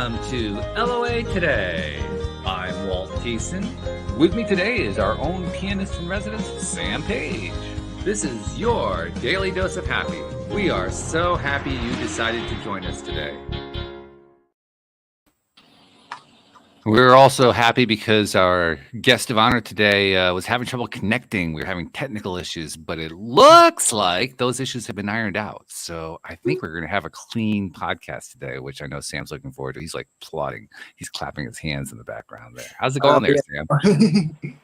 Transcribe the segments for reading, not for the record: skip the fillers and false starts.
welcome to LOA Today. I'm Walt Thiessen. With me today is our own pianist in residence, Sam Page. This is your daily dose of happy. We are so happy you decided to join us today. We're also happy because our guest of honor today was having trouble connecting. We were having technical issues, but it looks like those issues have been ironed out. So I think we're going to have a clean podcast today, which I know Sam's looking forward to. He's like plotting. He's clapping his hands in the background there. How's it going there, Sam?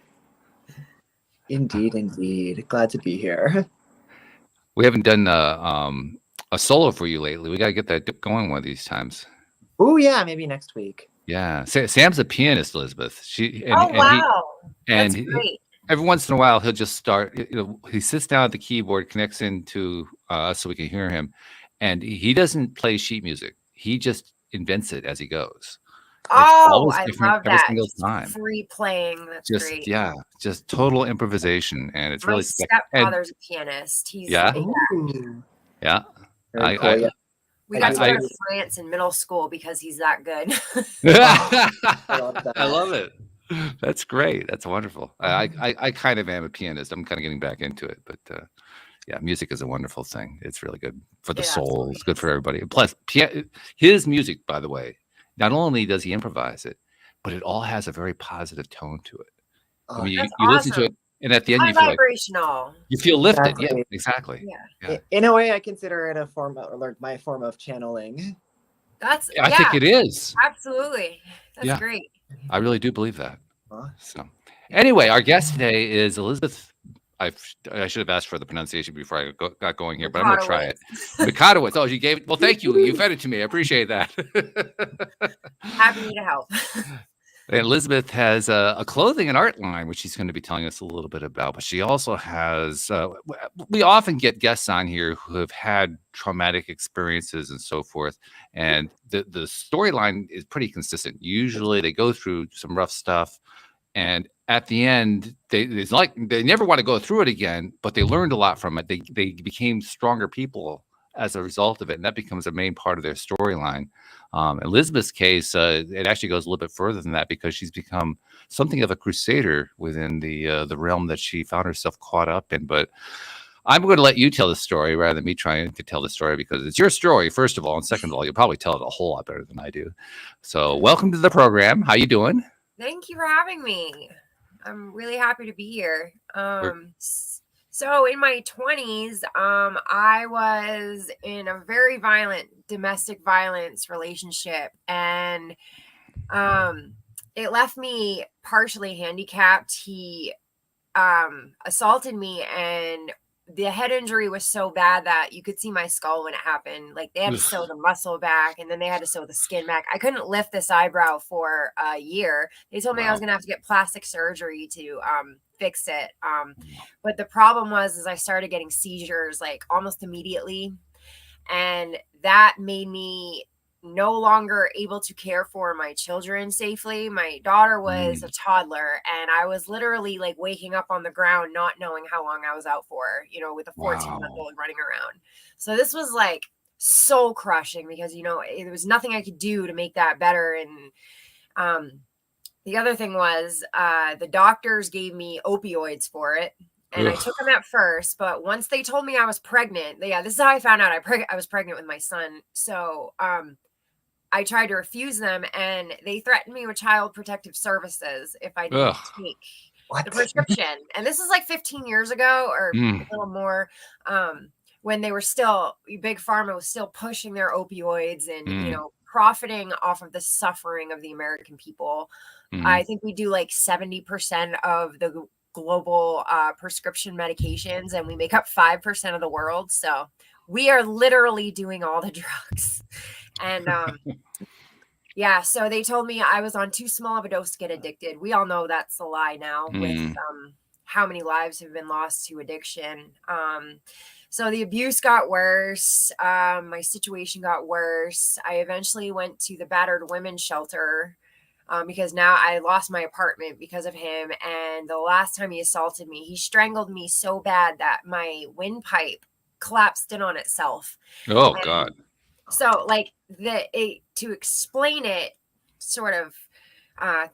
Indeed. Glad to be here. We haven't done a solo for you lately. We got to get that going one of these times. Oh, yeah, maybe next week. Yeah, Sam's a pianist, Elizabeth. Wow, that's great. Every once in a while, he'll just start. He sits down at the keyboard, connects into us so we can hear him, and he doesn't play sheet music. He just invents it as he goes. I love that. Every single time. Free playing. That's great. Yeah, just total improvisation, and it's My really. stepfather's a pianist. He's yeah. Yeah. We got to go to France in middle school because he's that good. I love that. I love it. That's great. That's wonderful. I kind of am a pianist. I'm kind of getting back into it, but yeah, music is a wonderful thing. It's really good for the soul. It's good for everybody. Plus, his music, by the way, not only does he improvise it, but it all has a very positive tone to it. I mean, you listen to it, and at the end, you feel vibrational. You feel lifted. Exactly. Yeah, exactly. Yeah. In a way, I consider it a form of, like, my form of channeling. I think it is. Absolutely. That's great. I really do believe that. So, anyway, our guest today is Elizabeth. I should have asked for the pronunciation before I got going here, but I'm going to try it. Mikotowicz. Oh, you gave it. Well, thank you. You fed it to me. I appreciate that. Happy to help. Elizabeth has a clothing and art line, which she's going to be telling us a little bit about. But she also has, we often get guests on here who have had traumatic experiences and so forth. And the storyline is pretty consistent. Usually they go through some rough stuff. And at the end, it's like they never want to go through it again, but they learned a lot from it. They became stronger people as a result of it. And that becomes a main part of their storyline. Elizabeth's case, it actually goes a little bit further than that because she's become something of a crusader within the realm that she found herself caught up in. But I'm going to let you tell the story rather than me trying to tell the story because it's your story, first of all. And second of all, you'll probably tell it a whole lot better than I do. So welcome to the program. How you doing? Thank you for having me. I'm really happy to be here. So in my 20s, I was in a very violent domestic violence relationship, and it left me partially handicapped. He assaulted me, and the head injury was so bad that you could see my skull when it happened. Like, they had to sew the muscle back, and then they had to sew the skin back. I couldn't lift this eyebrow for a year. They told me I was going to have to get plastic surgery to fix it. But the problem was I started getting seizures like almost immediately. And that made me no longer able to care for my children safely. My daughter was a toddler, and I was literally like waking up on the ground, not knowing how long I was out for, with a 14-month-old running around. So this was like soul crushing because, there was nothing I could do to make that better. And the other thing was the doctors gave me opioids for it. And I took them at first, but once they told me I was pregnant, this is how I found out I was pregnant with my son. So I tried to refuse them, and they threatened me with Child Protective Services if I didn't take the prescription. And this is like 15 years ago or a little more, when they were still, Big Pharma was still pushing their opioids and, profiting off of the suffering of the American people. I think we do like 70% of the global prescription medications, and we make up 5% of the world. So we are literally doing all the drugs. And so they told me I was on too small of a dose to get addicted. We all know that's a lie now with how many lives have been lost to addiction. So the abuse got worse. My situation got worse. I eventually went to the battered women's shelter because now I lost my apartment because of him. And the last time he assaulted me, he strangled me so bad that my windpipe collapsed in on itself. Oh, God. So like to explain it sort of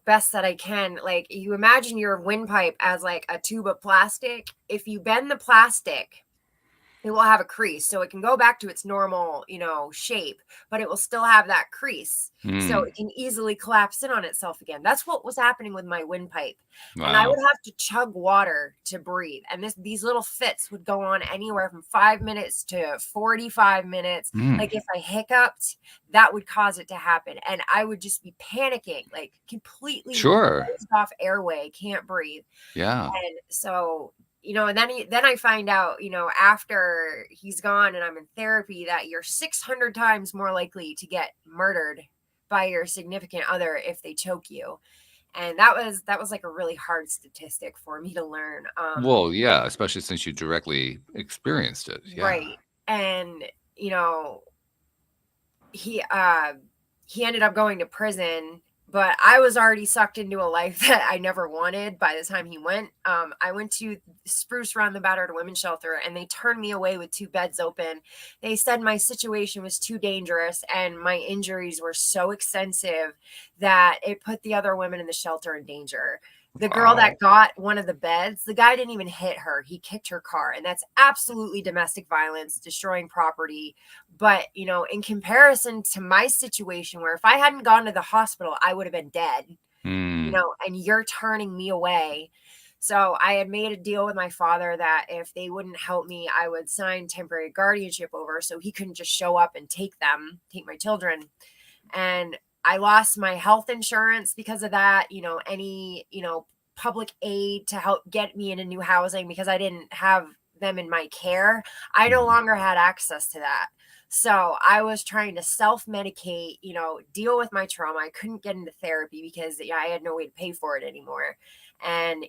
best that I can, like, you imagine your windpipe as like a tube of plastic. If you bend the plastic, it will have a crease, so it can go back to its normal, shape, but it will still have that crease. So it can easily collapse in on itself again. That's what was happening with my windpipe. And I would have to chug water to breathe. And these little fits would go on anywhere from 5 minutes to 45 minutes. Like if I hiccuped, that would cause it to happen. And I would just be panicking, like completely closed off airway, can't breathe. Yeah. And so, and then I find out, after he's gone and I'm in therapy, that you're 600 times more likely to get murdered by your significant other if they choke you. And that was like a really hard statistic for me to learn. Well, yeah, especially since you directly experienced it. Yeah. Right. And, he ended up going to prison, but I was already sucked into a life that I never wanted by the time he went. I went to Spruce Run, the battered women's shelter, and they turned me away with 2 beds open. They said my situation was too dangerous and my injuries were so extensive that it put the other women in the shelter in danger. The girl that got one of the beds, the guy didn't even hit her. He kicked her car. And that's absolutely domestic violence, destroying property. But, in comparison to my situation, where if I hadn't gone to the hospital, I would have been dead, and you're turning me away. So I had made a deal with my father that if they wouldn't help me, I would sign temporary guardianship over so he couldn't just show up and take my children. And I lost my health insurance because of that, any, public aid to help get me into new housing because I didn't have them in my care. I no longer had access to that. So I was trying to self-medicate, deal with my trauma. I couldn't get into therapy because I had no way to pay for it anymore. And,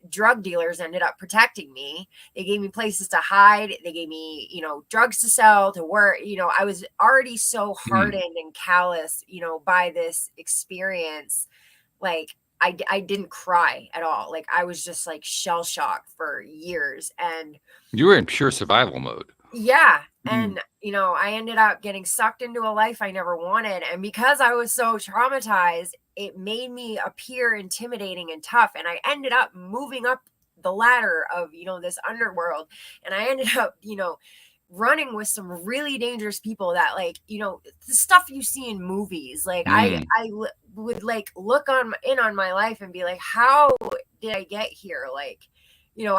drug dealers ended up protecting me. They gave me places to hide. They gave me, drugs to sell, to work. I was already so hardened and callous, by this experience. Like I didn't cry at all. Like I was just like shell shocked for years. And you were in pure survival mode. Yeah. And, I ended up getting sucked into a life I never wanted. And because I was so traumatized, it made me appear intimidating and tough. And I ended up moving up the ladder of, this underworld. And I ended up, running with some really dangerous people that the stuff you see in movies. Like I would like look on my life and be like, how did I get here? Like,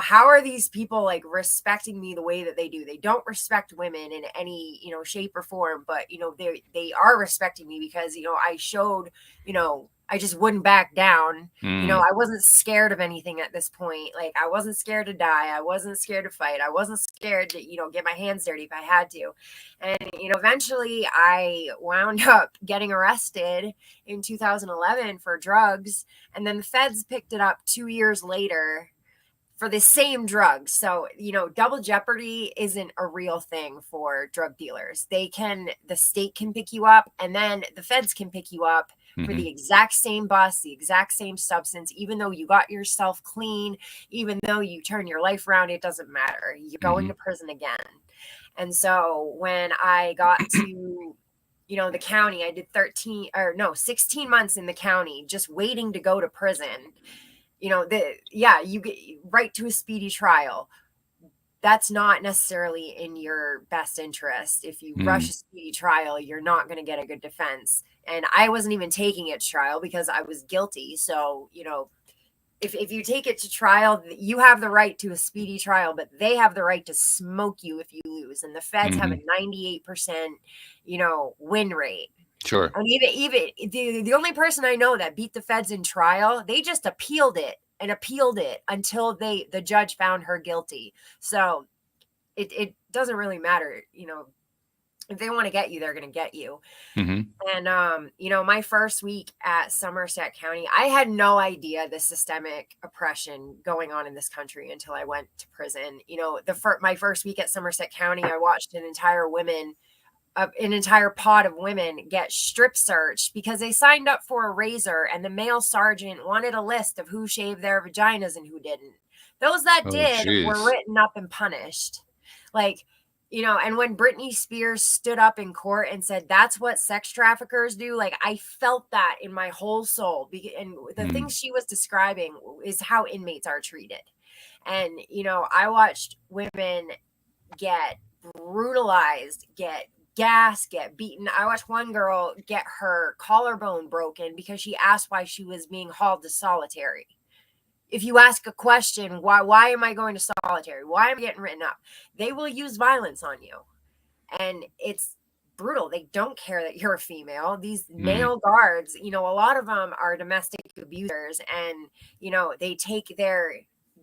how are these people like respecting me the way that they do? They don't respect women in any, shape or form, but, they are respecting me because, I showed, I just wouldn't back down. I wasn't scared of anything at this point. Like I wasn't scared to die. I wasn't scared to fight. I wasn't scared to, get my hands dirty if I had to. And, eventually I wound up getting arrested in 2011 for drugs. And then the feds picked it up 2 years later for the same drugs. So, double jeopardy isn't a real thing for drug dealers. The state can pick you up and then the feds can pick you up for the exact same bus, the exact same substance, even though you got yourself clean, even though you turn your life around, it doesn't matter. You're going to prison again. And so when I got to, the county, I did 16 months in the county, just waiting to go to prison. You get right to a speedy trial. That's not necessarily in your best interest. If you rush a speedy trial, you're not going to get a good defense. And I wasn't even taking it to trial because I was guilty. So, if you take it to trial, you have the right to a speedy trial, but they have the right to smoke you if you lose. And the feds have a 98%, win rate. Sure. And even the only person I know that beat the feds in trial, they just appealed it until the judge found her guilty. So it doesn't really matter, if they want to get you, they're going to get you. And my first week at Somerset County, I had no idea the systemic oppression going on in this country until I went to prison. My first week at Somerset County, I watched an entire pod of women get strip searched because they signed up for a razor and the male sergeant wanted a list of who shaved their vaginas and who didn't. Those that did were written up and punished. Like you know, and when Britney Spears stood up in court and said that's what sex traffickers do, like I felt that in my whole soul. And the things she was describing is how inmates are treated. And, you know, I watched women get brutalized, get gassed, get beaten. I watched one girl get her collarbone broken because she asked why she was being hauled to solitary. If you ask a question, why am I going to solitary? Why am I getting written up? They will use violence on you. And it's brutal. They don't care that you're a female. These male guards, you know, a lot of them are domestic abusers, and, you know, they take their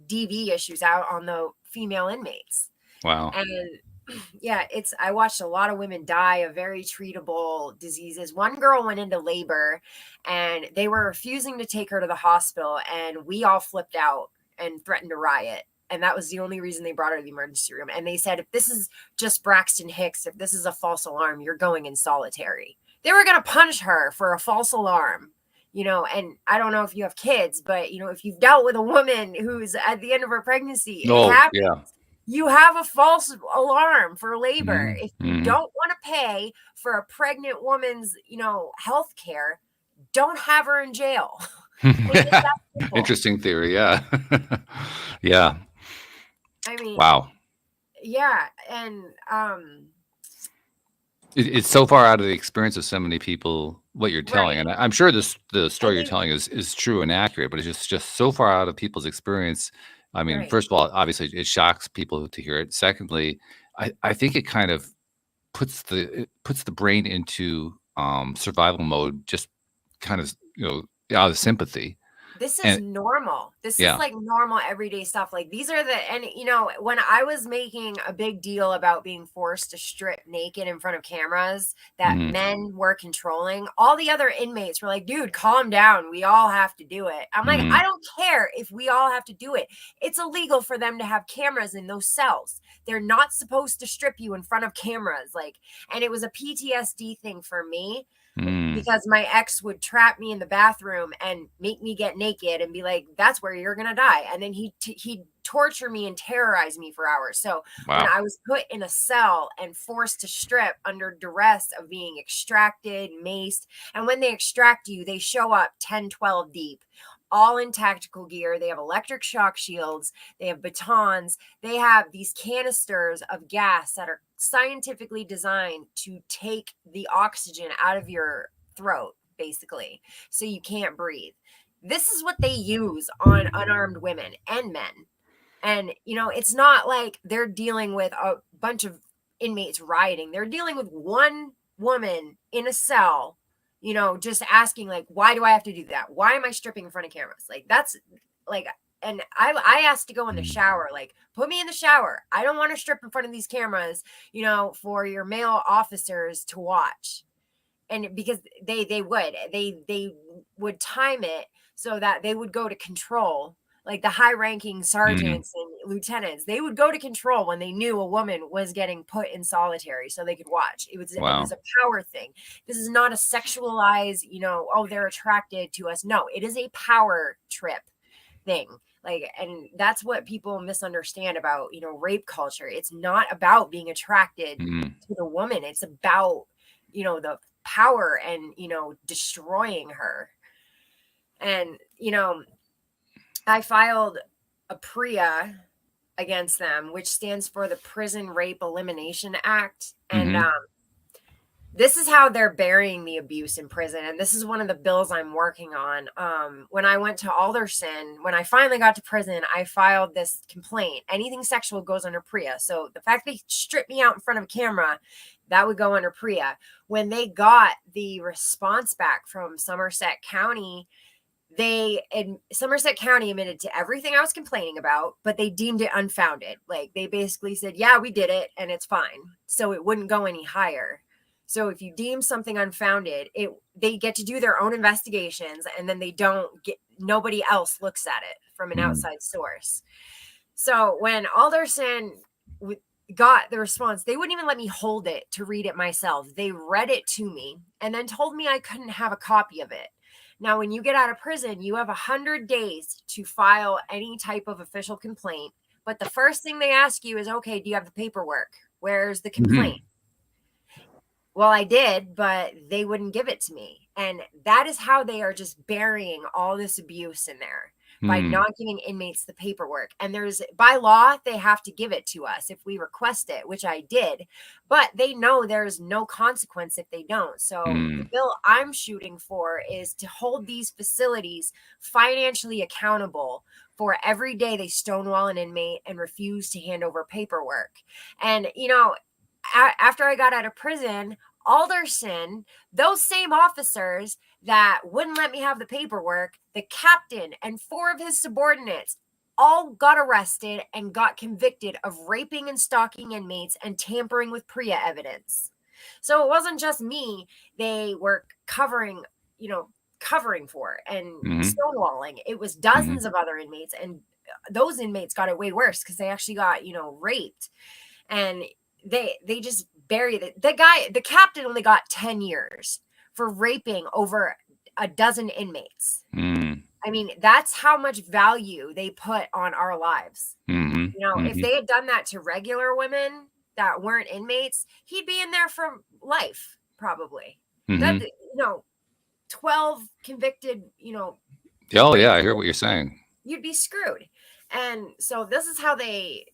DV issues out on the female inmates. Wow. And yeah, I watched a lot of women die of very treatable diseases. One girl went into labor and they were refusing to take her to the hospital, and we all flipped out and threatened to riot. And that was the only reason they brought her to the emergency room. And they said, if this is just Braxton Hicks, if this is a false alarm, you're going in solitary. They were going to punish her for a false alarm. You know, and I don't know if you have kids, but, you know, if you've dealt with a woman who's at the end of her pregnancy, it happens. Yeah. You have a false alarm for labor. If you don't want to pay for a pregnant woman's, you know, health care, don't have her in jail. Interesting theory. Yeah. Yeah. I mean, wow. Yeah. And it's so far out of the experience of so many people what you're telling. Right. And I'm sure the story you're telling is true and accurate, but it's just so far out of people's experience. I mean, Right. first of all, obviously it shocks people to hear it. Secondly, I think it kind of puts the brain into survival mode, just kind of, you know, out of sympathy. This is normal. This is like normal everyday stuff. Like these are and you know, when I was making a big deal about being forced to strip naked in front of cameras that men were controlling, all the other inmates were like, dude, calm down. We all have to do it. I'm like, I don't care if we all have to do it. It's illegal for them to have cameras in those cells. They're not supposed to strip you in front of cameras. Like, and it was a PTSD thing for me. Because my ex would trap me in the bathroom and make me get naked and be like, that's where you're going to die. And then he'd torture me and terrorize me for hours. So when I was put in a cell and forced to strip under duress of being extracted, maced, and when they extract you, they show up 10, 12 deep, all in tactical gear. They have electric shock shields. They have batons. They have these canisters of gas that are scientifically designed to take the oxygen out of your throat, basically, so you can't breathe. This is what they use on unarmed women and men. And, you know, it's not like they're dealing with a bunch of inmates rioting. They're dealing with one woman in a cell, you know, just asking, like, why do I have to do that? Why am I stripping in front of cameras? Like, that's like, and I asked to go in the shower, like, put me in the shower. I don't want to strip in front of these cameras, you know, for your male officers to watch. And because they would time it so that they would go to control, like the high ranking sergeants and lieutenants, they would go to control when they knew a woman was getting put in solitary so they could watch. It was a power thing. This is not a sexualized, you know, oh, they're attracted to us. No, it is a power trip thing. Like, and that's what people misunderstand about, you know, rape culture. It's not about being attracted to the woman. It's about, you know, the power and, you know, destroying her. And, you know, I filed a PREA against them, which stands for the Prison Rape Elimination Act. And this is how they're burying the abuse in prison. And this is one of the bills I'm working on. When I went to Alderson, when I finally got to prison, I filed this complaint. Anything sexual goes under PREA. So the fact they stripped me out in front of a camera, that would go under PREA. When they got the response back from Somerset County, Somerset County admitted to everything I was complaining about, but they deemed it unfounded. Like, they basically said, yeah, we did it and it's fine. So it wouldn't go any higher. So if you deem something unfounded, they get to do their own investigations, and then nobody else looks at it from an outside source. So when Alderson got the response, they wouldn't even let me hold it to read it myself. They read it to me and then told me I couldn't have a copy of it. Now, when you get out of prison, you have 100 days to file any type of official complaint. But the first thing they ask you is, okay, do you have the paperwork? Where's the Mhm. complaint? Well, I did, but they wouldn't give it to me. And that is how they are just burying all this abuse in there by Hmm. not giving inmates the paperwork. And there's, by law, they have to give it to us if we request it, which I did. But they know there's no consequence if they don't. So the Hmm. bill I'm shooting for is to hold these facilities financially accountable for every day they stonewall an inmate and refuse to hand over paperwork. And, you know, after I got out of prison, Alderson, those same officers that wouldn't let me have the paperwork, the captain and 4 of his subordinates all got arrested and got convicted of raping and stalking inmates and tampering with PREA evidence. So it wasn't just me they were covering, covering for and Hmm. stonewalling. It was Hmm. dozens of other inmates, and those inmates got it way worse because they actually got, raped. And they just buried it. The captain only got 10 years for raping over a dozen inmates. Hmm. I mean, that's how much value they put on our lives. Hmm. If they had done that to regular women that weren't inmates, he'd be in there for life, probably. That, Hmm. 12 convicted, Oh yeah, I hear rapes, what you're saying. you'd be screwed. And so this is how they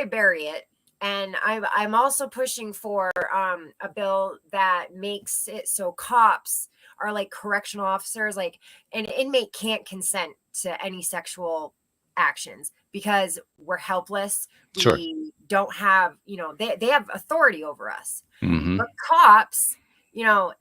bury it. And I'm also pushing for a bill that makes it so cops are like correctional officers. Like an inmate can't consent to any sexual actions because we're helpless. Sure. We don't have, they have authority over us. Hmm. But cops,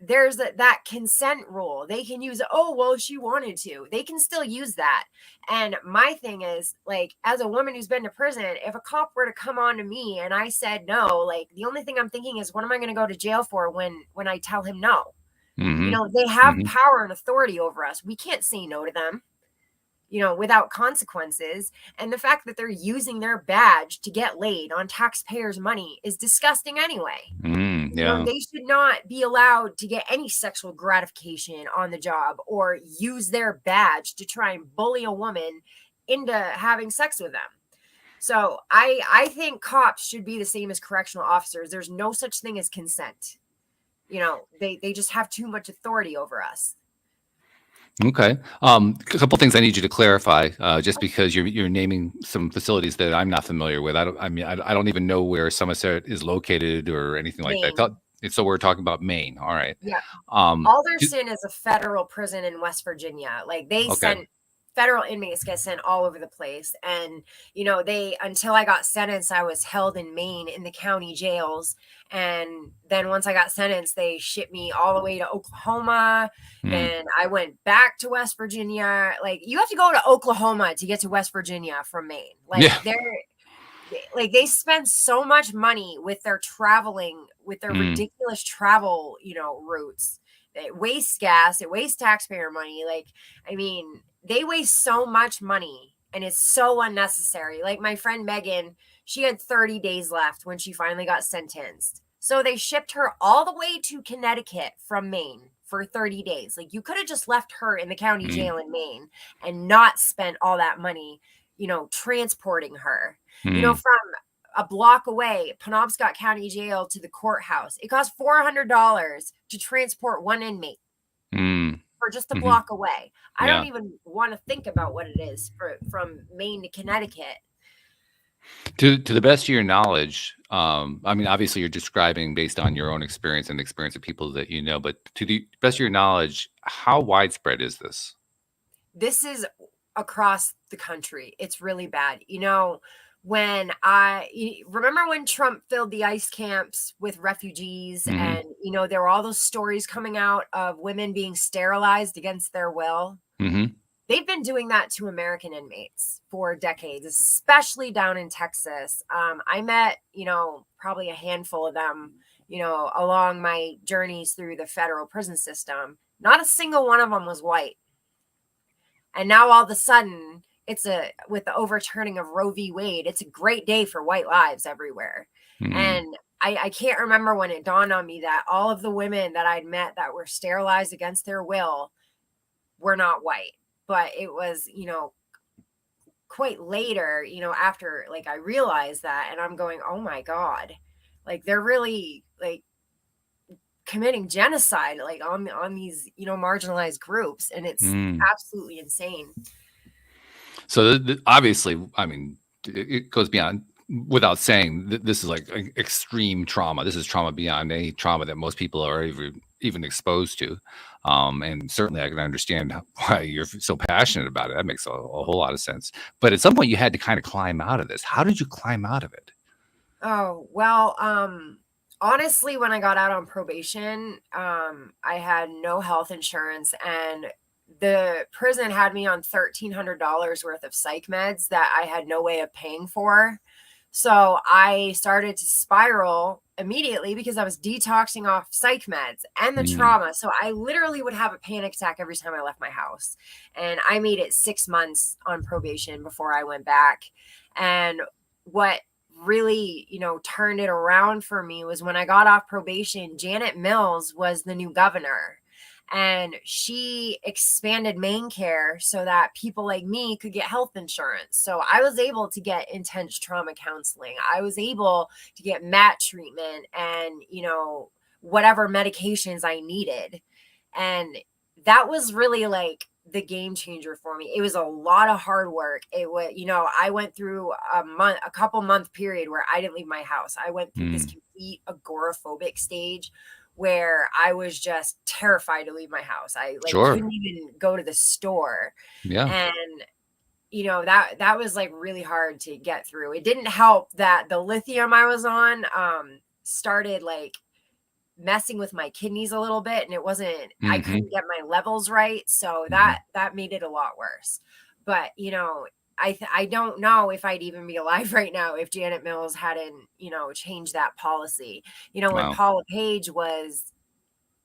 there's that consent rule. They can use, oh, well, she wanted to. They can still use that. And my thing is, like, as a woman who's been to prison, if a cop were to come on to me and I said no, like, the only thing I'm thinking is, what am I going to go to jail for when I tell him no? Hmm. They have Hmm. power and authority over us. We can't say no to them, without consequences. And the fact that they're using their badge to get laid on taxpayers' money is disgusting anyway. Yeah. They should not be allowed to get any sexual gratification on the job or use their badge to try and bully a woman into having sex with them. So I think cops should be the same as correctional officers. There's no such thing as consent. They just have too much authority over us. Okay. A couple things I need you to clarify, just because you're naming some facilities that I'm not familiar with. I don't even know where Somerset is located or anything like that. I Maine. thought, so we're talking about Maine. All right. Yeah. Do- Alderson is a federal prison in West Virginia. Like they okay. sent federal inmates get sent all over the place. And, they, until I got sentenced, I was held in Maine in the county jails. And then once I got sentenced, they shipped me all the way to Oklahoma. Hmm. Then I went back to West Virginia. Like you have to go to Oklahoma to get to West Virginia from Maine. Like Yeah. they spend so much money with their traveling, with their ridiculous travel, routes. It wastes gas, it wastes taxpayer money. Like, I mean, they waste so much money and it's so unnecessary. Like my friend Megan, she had 30 days left when she finally got sentenced. So they shipped her all the way to Connecticut from Maine for 30 days. Like you could have just left her in the county jail in Maine and not spent all that money, transporting her. From a block away, Penobscot County Jail to the courthouse. It costs $400 to transport one inmate for just a block away. I don't Yeah. even want to think about what it is from Maine to Connecticut. To the best of your knowledge, I mean, obviously you're describing based on your own experience and the experience of people that you know, but to the best of your knowledge, how widespread is this? This is across the country. It's really bad. Remember when Trump filled the ICE camps with refugees and, there were all those stories coming out of women being sterilized against their will. They've been doing that to American inmates for decades, especially down in Texas. I met, probably a handful of them, along my journeys through the federal prison system. Not a single one of them was white. And now all of a sudden, with the overturning of Roe v. Wade, it's a great day for white lives everywhere. And I can't remember when it dawned on me that all of the women that I'd met that were sterilized against their will were not white. But it was, quite later, after like I realized that, and I'm going, oh my God, like they're really like committing genocide like on these marginalized groups, and it's absolutely insane. So obviously, I mean, it goes beyond, without saying, this is like extreme trauma. This is trauma beyond any trauma that most people are even exposed to. And certainly I can understand why you're so passionate about it. That makes a whole lot of sense. But at some point you had to kind of climb out of this. How did you climb out of it? Oh, well, honestly, when I got out on probation, I had no health insurance, and the prison had me on $1,300 worth of psych meds that I had no way of paying for. So I started to spiral immediately because I was detoxing off psych meds and the trauma. So I literally would have a panic attack every time I left my house. And I made it 6 months on probation before I went back. And what really, turned it around for me was when I got off probation. Janet Mills was the new governor, and she expanded main care so that people like me could get health insurance. So I was able to get intense trauma counseling. I was able to get MAT treatment and, whatever medications I needed. And that was really like the game changer for me. It was a lot of hard work. It was, I went through a couple month period where I didn't leave my house. I went through this complete agoraphobic stage where I was just terrified to leave my house. I couldn't even go to the store. Yeah. And that was like really hard to get through. It didn't help that the lithium I was on started like messing with my kidneys a little bit, and it wasn't I couldn't get my levels right, so that made it a lot worse. But I don't know if I'd even be alive right now if Janet Mills hadn't changed that policy. When Paula Page was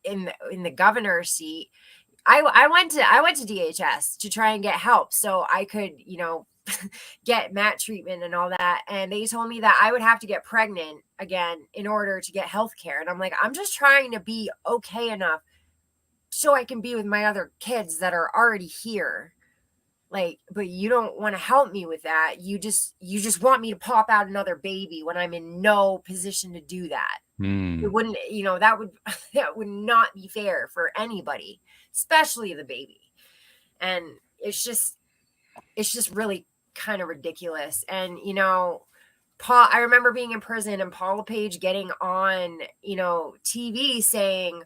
in the governor's seat, I went to DHS to try and get help so I could get MAT treatment and all that. And they told me that I would have to get pregnant again in order to get health care. And I'm like, I'm just trying to be okay enough so I can be with my other kids that are already here. Like, but you don't want to help me with that. You just want me to pop out another baby when I'm in no position to do that. It wouldn't, that would not be fair for anybody, especially the baby. And it's just really kind of ridiculous. And I remember being in prison and Paula Page getting on TV saying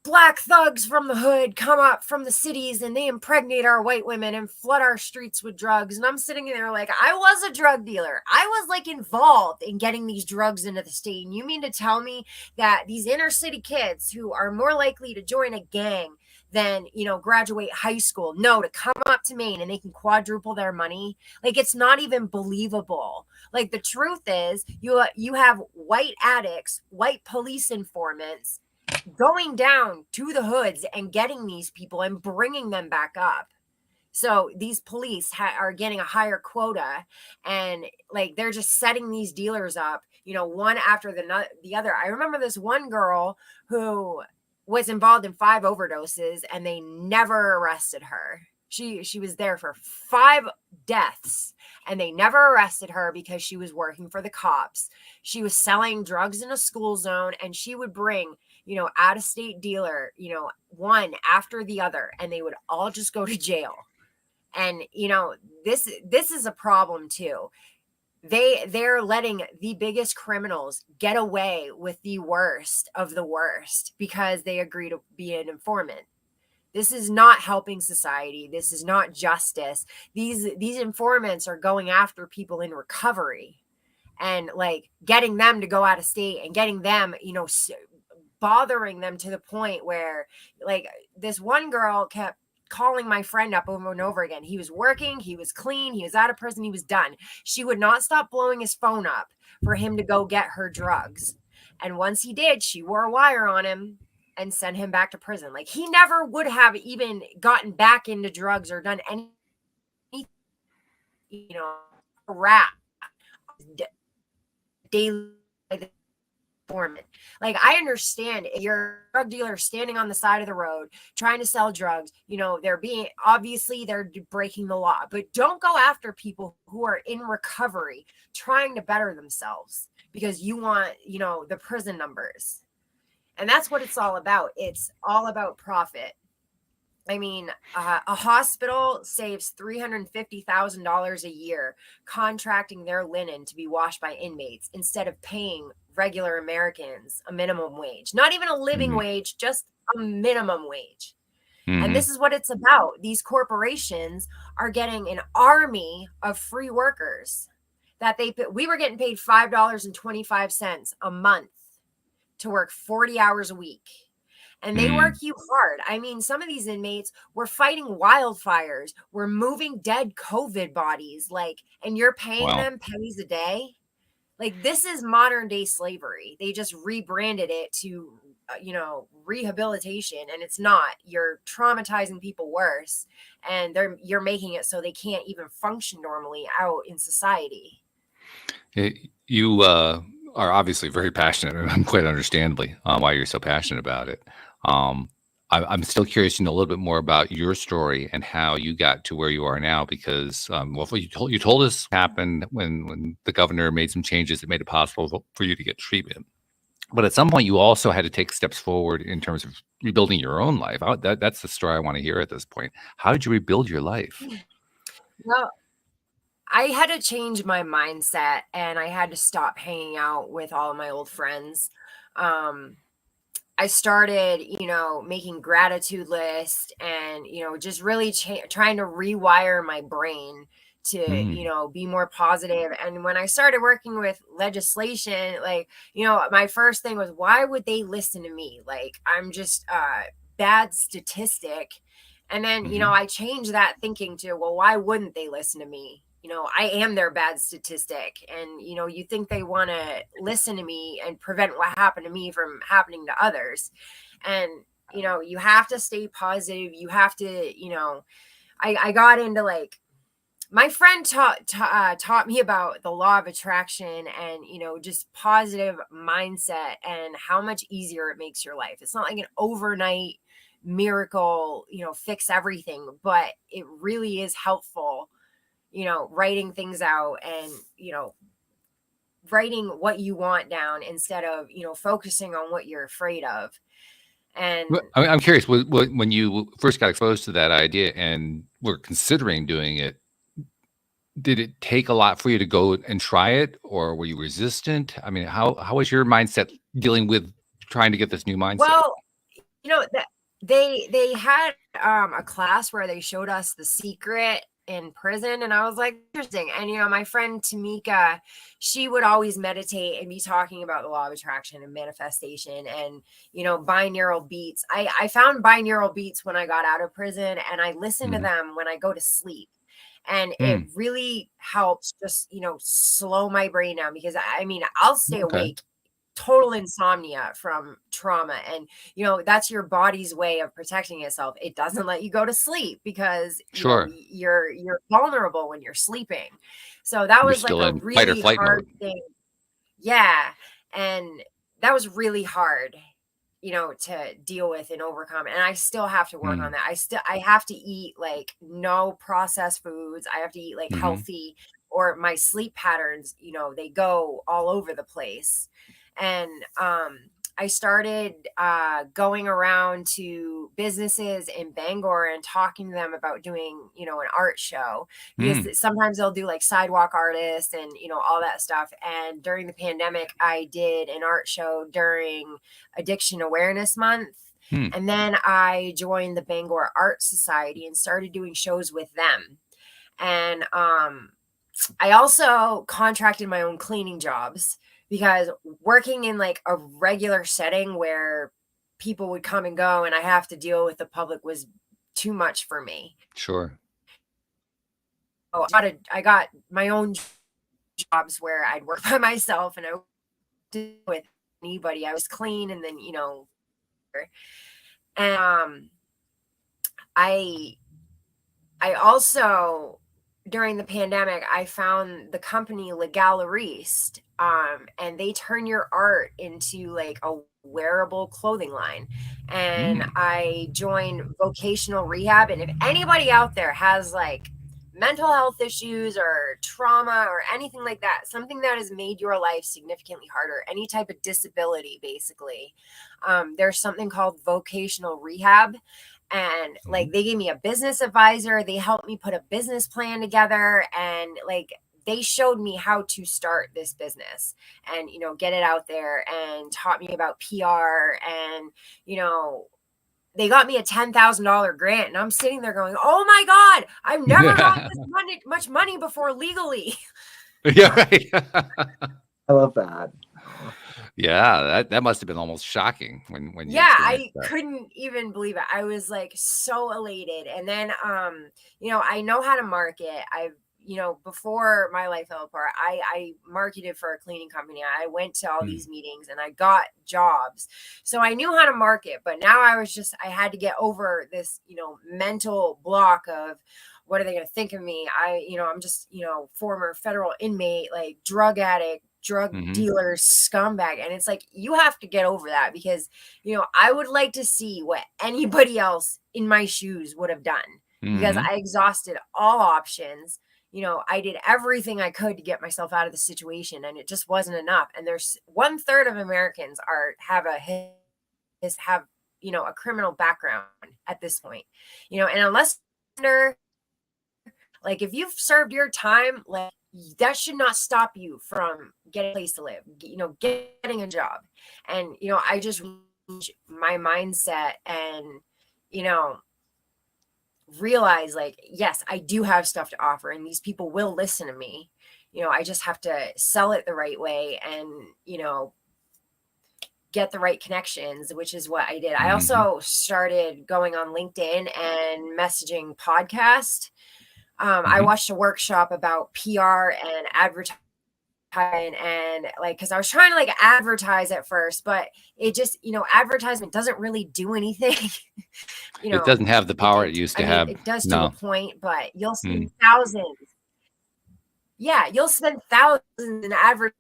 black thugs from the hood come up from the cities and they impregnate our white women and flood our streets with drugs. And I'm sitting there like, I was a drug dealer. I was like involved in getting these drugs into the state. And you mean to tell me that these inner city kids who are more likely to join a gang than, graduate high school, to come up to Maine and they can quadruple their money? Like, it's not even believable. Like, the truth is you have white addicts, white police informants going down to the hoods and getting these people and bringing them back up. So these police are getting a higher quota, and like they're just setting these dealers up, one after the other. I remember this one girl who was involved in 5 overdoses and they never arrested her. She was there for 5 deaths and they never arrested her because she was working for the cops. She was selling drugs in a school zone, and she would bring out of state dealer, one after the other, and they would all just go to jail. And this is a problem too. They're letting the biggest criminals get away with the worst of the worst because they agree to be an informant. This is not helping society. This is not justice. These informants are going after people in recovery and like getting them to go out of state and getting them, bothering them to the point where like this one girl kept calling my friend up over and over again. He was working, he was clean, he was out of prison, he was done. She would not stop blowing his phone up for him to go get her drugs. And once he did, she wore a wire on him and sent him back to prison. Like, he never would have even gotten back into drugs or done anything, rap daily informant. Like, I understand if you're a drug dealer standing on the side of the road trying to sell drugs, you know, they're breaking the law, but don't go after people who are in recovery trying to better themselves because you want, you know, the prison numbers. And that's what it's all about. It's all about profit. I mean, a hospital saves $350,000 a year contracting their linen to be washed by inmates instead of paying regular Americans a minimum wage. Not even a living wage, just a minimum wage. And this is what it's about. These corporations are getting an army of free workers that we were getting paid $5.25 a month to work 40 hours a week. And they work you hard. I mean, some of these inmates were fighting wildfires, were moving dead COVID bodies, like, and you're paying them pennies a day. Like, this is modern day slavery. They just rebranded it to, you know, rehabilitation, and it's not. You're traumatizing people worse, and you're making it so they can't even function normally out in society. You are obviously very passionate, and quite understandably why you're so passionate about it. I'm still curious to know a little bit more about your story and how you got to where you are now, because well, you told us happened when the governor made some changes that made it possible for you to get treatment. But at some point, you also had to take steps forward in terms of rebuilding your own life. That's the story I want to hear at this point. How did you rebuild your life? Well, I had to change my mindset, and I had to stop hanging out with all of my old friends. I started, you know, making gratitude lists and, you know, just really trying to rewire my brain to, you know, be more positive. And when I started working with legislation, like, you know, my first thing was, why would they listen to me? Like, I'm just a bad statistic. And then, you know, I changed that thinking to, well, why wouldn't they listen to me? You know, I am their bad statistic. And, you know, you think they want to listen to me and prevent what happened to me from happening to others. And, you know, you have to stay positive. You have to, you know, I got into, like, my friend taught me about the law of attraction and, you know, just positive mindset and how much easier it makes your life. It's not like an overnight miracle, you know, fix everything, but it really is helpful, you know, writing things out and, you know, writing what you want down instead of, you know, focusing on what you're afraid of. And I'm curious, when you first got exposed to that idea and were considering doing it, did it take a lot for you to go and try it, or were you resistant? I mean, how was your mindset dealing with trying to get this new mindset? well, you know, that they had a class where they showed us The Secret in prison, and I was like, interesting. And, you know, my friend Tamika, she would always meditate and be talking about the law of attraction and manifestation and, you know, binaural beats. I found binaural beats when I got out of prison, and I listen to them when I go to sleep. And it really helps just, you know, slow my brain down, because I mean, I'll stay awake, total insomnia from trauma. And, you know, that's your body's way of protecting itself. It doesn't let you go to sleep because you know, you're vulnerable when you're sleeping. So that was like a really hard thing. Yeah. And that was really hard, you know, to deal with and overcome. And I still have to work on that. I have to eat like no processed foods. I have to eat like healthy, or my sleep patterns, you know, they go all over the place. And I started going around to businesses in Bangor and talking to them about doing, you know, an art show, because sometimes they'll do like sidewalk artists and, you know, all that stuff. And during the pandemic, I did an art show during Addiction Awareness Month. And then I joined the Bangor Art Society and started doing shows with them. And I also contracted my own cleaning jobs, because working in like a regular setting where people would come and go and I have to deal with the public was too much for me. Sure. So I got my own jobs where I'd work by myself and I wouldn't deal with anybody. I was clean, and then, you know, and I also during the pandemic, I found the company Legalariste, and they turn your art into like a wearable clothing line. And I joined vocational rehab. And if anybody out there has like mental health issues or trauma or anything like that, something that has made your life significantly harder, any type of disability, basically, there's something called vocational rehab. And like they gave me a business advisor, they helped me put a business plan together, and like they showed me how to start this business and get it out there, and taught me about PR. And they got me a $10,000 grant, and I'm sitting there going, oh my God, I've never gotten this much money before legally. Yeah, right. I love that. Yeah, that must have been almost shocking when you Yeah, I experienced that. couldn't even believe it. I was like so elated. And then I know how to market. I've before my life fell apart, I marketed for a cleaning company. I went to all these meetings and I got jobs. So I knew how to market, but now I had to get over this, mental block of what are they going to think of me? I'm just, former federal inmate, like drug addict, drug dealer, scumbag. And it's like, you have to get over that, because, I would like to see what anybody else in my shoes would have done, because I exhausted all options. I did everything I could to get myself out of the situation, and it just wasn't enough. And there's 1/3 of Americans have a criminal background at this point, and unless like if you've served your time, like that should not stop you from getting a place to live, getting a job. And, I just my mindset and, realize like, yes, I do have stuff to offer and these people will listen to me. I just have to sell it the right way and, get the right connections, which is what I did. I also started going on LinkedIn and messaging podcast. I watched a workshop about PR and advertising, and like, cause I was trying to like advertise at first, but it just, advertisement doesn't really do anything. It doesn't have the power it used to have. It does to a point, but you'll spend thousands. Yeah. You'll spend thousands in advertising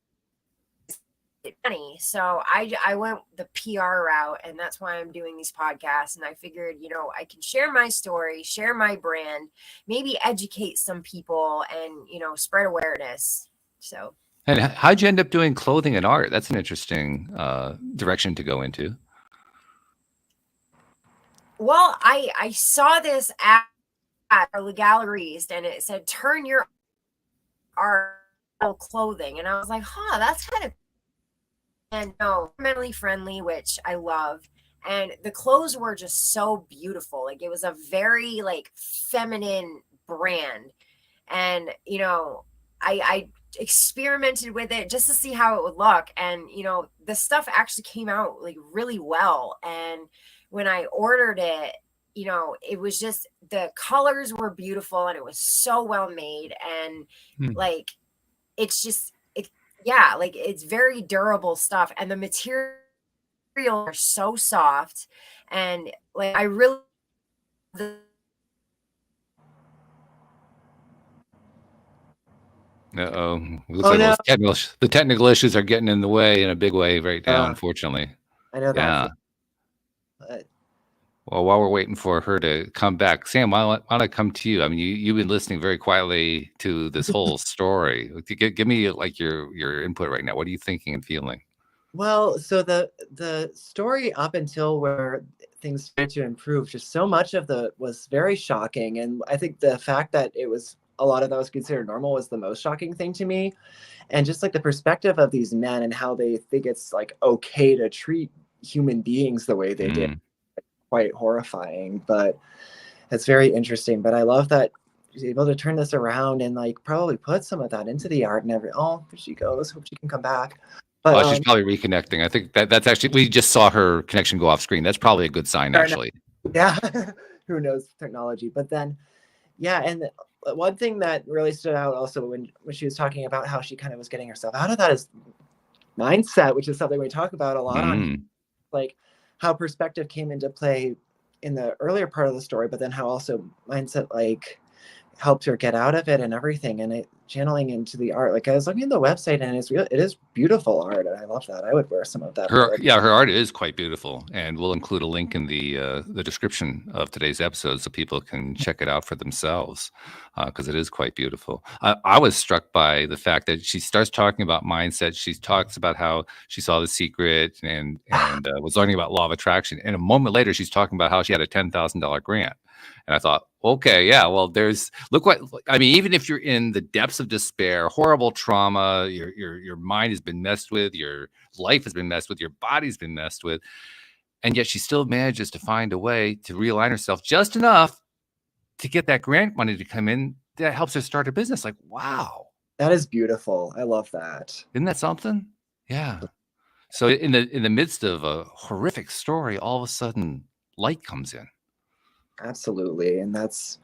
money. So I went the PR route, and that's why I'm doing these podcasts. And I figured, I can share my story, share my brand, maybe educate some people, and spread awareness. So. And how'd you end up doing clothing and art? That's an interesting direction to go into. Well, I saw this ad at Legalariste, and it said, turn your art clothing. And I was like, that's kind of, and environmentally friendly, which I love. And the clothes were just so beautiful. Like it was a very like feminine brand. And, I experimented with it just to see how it would look. And, the stuff actually came out like really well. And when I ordered it, it was just, the colors were beautiful and it was so well made. And like, it's just, like it's very durable stuff. And the material are so soft. And like, I really, Looks like the technical issues are getting in the way in a big way right now, unfortunately. I know that. Yeah. Well, while we're waiting for her to come back, Sam, why don't I come to you? I mean, you've been listening very quietly to this whole story. Give me like your input right now. What are you thinking and feeling? Well, so the story up until where things started to improve, just so much of was very shocking. And I think the fact that it was a lot of that was considered normal was the most shocking thing to me. And just like the perspective of these men and how they think it's like okay to treat human beings the way they did. Quite horrifying, but it's very interesting. But I love that she's able to turn this around and like probably put some of that into the art and there she goes. Hope she can come back. But she's probably reconnecting. I think that's actually, we just saw her connection go off screen. That's probably a good sign, actually. Yeah. Who knows technology? But then, yeah. And one thing that really stood out also when she was talking about how she kind of was getting herself out of that is mindset, which is something we talk about a lot on, like how perspective came into play in the earlier part of the story, but then how also mindset, like helped her get out of it and everything, and it channeling into the art. Like I was looking at the website, and it is beautiful art, and I love that. I would wear some of that. Her art is quite beautiful, and we'll include a link in the description of today's episode so people can check it out for themselves, because it is quite beautiful. I was struck by the fact that she starts talking about mindset. She talks about how she saw The Secret and was learning about law of attraction, and a moment later she's talking about how she had a $10,000 grant. And I thought, okay, yeah, well, look what I mean. Even if you're in the depths of despair, horrible trauma, your mind has been messed with, your life has been messed with, your body's been messed with, and yet she still manages to find a way to realign herself just enough to get that grant money to come in that helps her start a business. Like, wow, that is beautiful. I love that. Isn't that something? Yeah. So in the midst of a horrific story, all of a sudden light comes in. Absolutely. And that's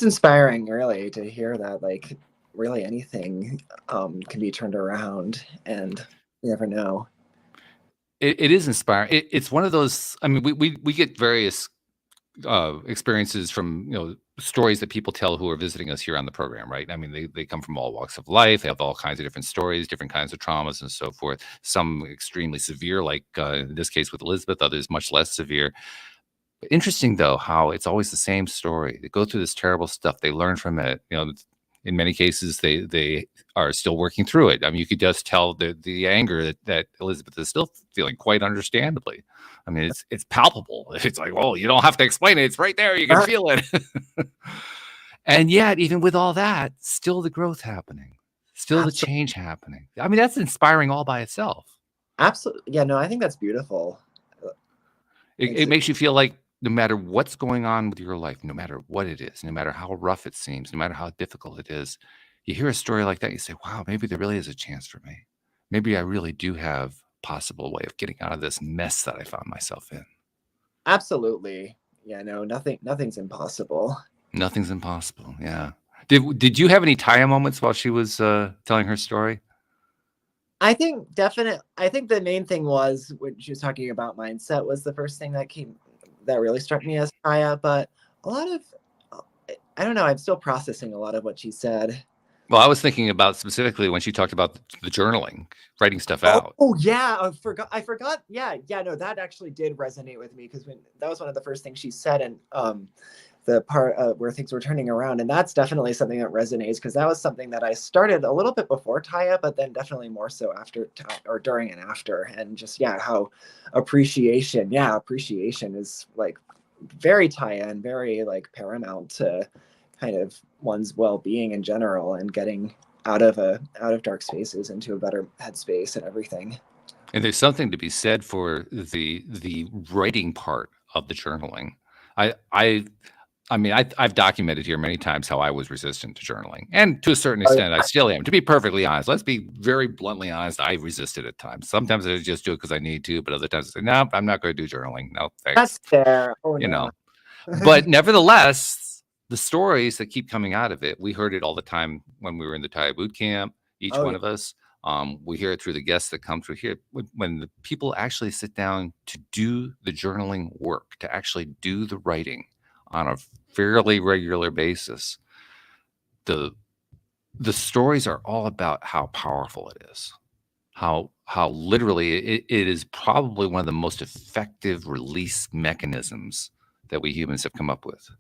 inspiring, really, to hear that, like, really anything can be turned around, and you never know. It is inspiring. It's one of those, I mean, we get various experiences from, stories that people tell who are visiting us here on the program, right? I mean, they come from all walks of life. They have all kinds of different stories, different kinds of traumas and so forth. Some extremely severe, like in this case with Elizabeth, others much less severe. Interesting, though, how it's always the same story. They go through this terrible stuff. They learn from it. In many cases, they are still working through it. I mean, you could just tell the anger that Elizabeth is still feeling, quite understandably. I mean, it's palpable. It's like, well, you don't have to explain it. It's right there. You can feel it. And yet, even with all that, still the growth happening, still the change happening. I mean, that's inspiring all by itself. Absolutely. Yeah, no, I think that's beautiful. It makes you feel like no matter what's going on with your life, no matter what it is, no matter how rough it seems, no matter how difficult it is, you hear a story like that, you say, wow, maybe there really is a chance for me. Maybe I really do have a possible way of getting out of this mess that I found myself in. Absolutely. Yeah, no, nothing's impossible. Nothing's impossible. Yeah. Did you have any Taya moments while she was telling her story? I think the main thing was when she was talking about mindset was the first thing that really struck me as Taya, but a lot of, I don't know, I'm still processing a lot of what she said. Well, I was thinking about specifically when she talked about the journaling, writing stuff out. Oh yeah, I forgot. Yeah, no, that actually did resonate with me, because that was one of the first things she said, and the part where things were turning around, and that's definitely something that resonates, because that was something that I started a little bit before Taya, but then definitely more so after, or during and after, and just how appreciation is like very Taya and very like paramount to kind of one's well-being in general, and getting out of dark spaces into a better headspace and everything. And there's something to be said for the writing part of the journaling. I mean, I've documented here many times how I was resistant to journaling, and to a certain extent, I still am. To be perfectly honest, let's be very bluntly honest, I resisted at times. Sometimes I just do it because I need to, but other times I say, no, I'm not going to do journaling. No, thanks. That's fair. Oh, no. But nevertheless, the stories that keep coming out of it, we heard it all the time when we were in the Taya boot camp, each one of us. We hear it through the guests that come through here. When the people actually sit down to do the journaling work, to actually do the writing on a fairly regular basis, the stories are all about how powerful it is, how literally it is probably one of the most effective release mechanisms that we humans have come up with.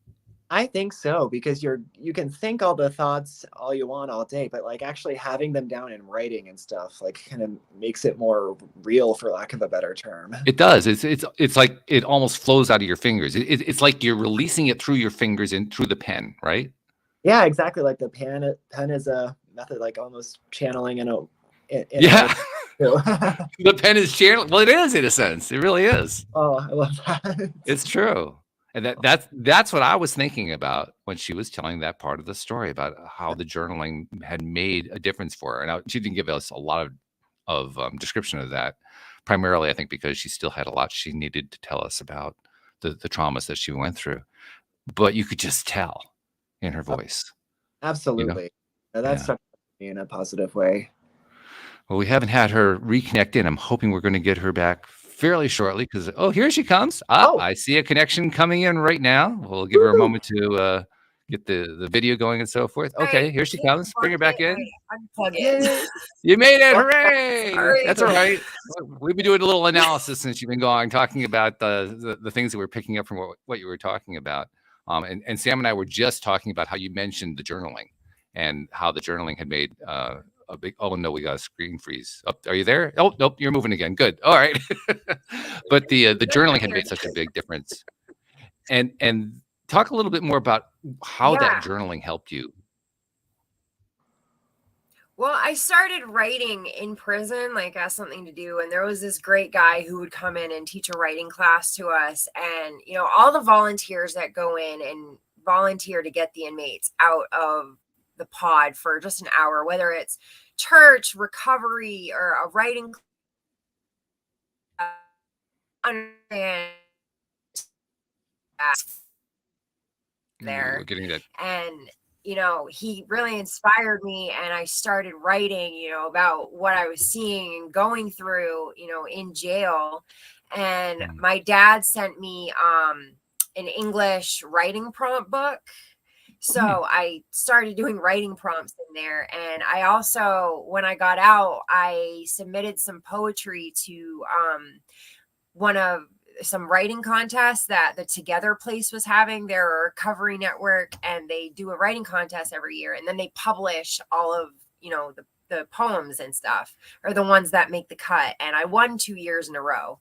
I think so, because you can think all the thoughts all you want all day, but like actually having them down in writing and stuff like kind of makes it more real, for lack of a better term. It does. It's like it almost flows out of your fingers. It's like you're releasing it through your fingers and through the pen, right? Yeah, exactly. Like the pen is a method, like almost channeling yeah. The pen is channeling. Well, it is in a sense. It really is. Oh, I love that. It's true. And that's what I was thinking about when she was telling that part of the story about how the journaling had made a difference for her. And she didn't give us a lot of description of that, primarily, I think, because she still had a lot she needed to tell us about the traumas that she went through. But you could just tell in her voice. Absolutely. That struck me in a positive way. Well, we haven't had her reconnect in. I'm hoping we're going to get her back fairly shortly, because here she comes. I see a connection coming in right now. We'll give her a moment to get the video going and so forth. Okay, here she comes. Bring her back in. Unplug it. You made it! Hooray! Sorry. That's all right. We've been doing a little analysis since you've been going, talking about the things that we're picking up from what you were talking about. And Sam and I were just talking about how you mentioned the journaling and how the journaling had made a big. Oh no, we got a screen freeze. Oh, are you there? Oh nope, you're moving again. Good. All right. But the journaling had made such a big difference. And talk a little bit more about how that journaling helped you. Well, I started writing in prison, like as something to do. And there was this great guy who would come in and teach a writing class to us. And, you know, all the volunteers that go in and volunteer to get the inmates out of the pod for just an hour, whether it's church, recovery, or a writing there. We're getting that. And you know, he really inspired me, and I started writing, you know, about what I was seeing and going through, you know, in jail. And my dad sent me an English writing prompt book. So I started doing writing prompts in there. And I also, when I got out, I submitted some poetry to some writing contests that the Together place was having. They're a recovery network, and they do a writing contest every year. And then they publish all of, you know, the poems and stuff, or the ones that make the cut. And I won 2 years in a row.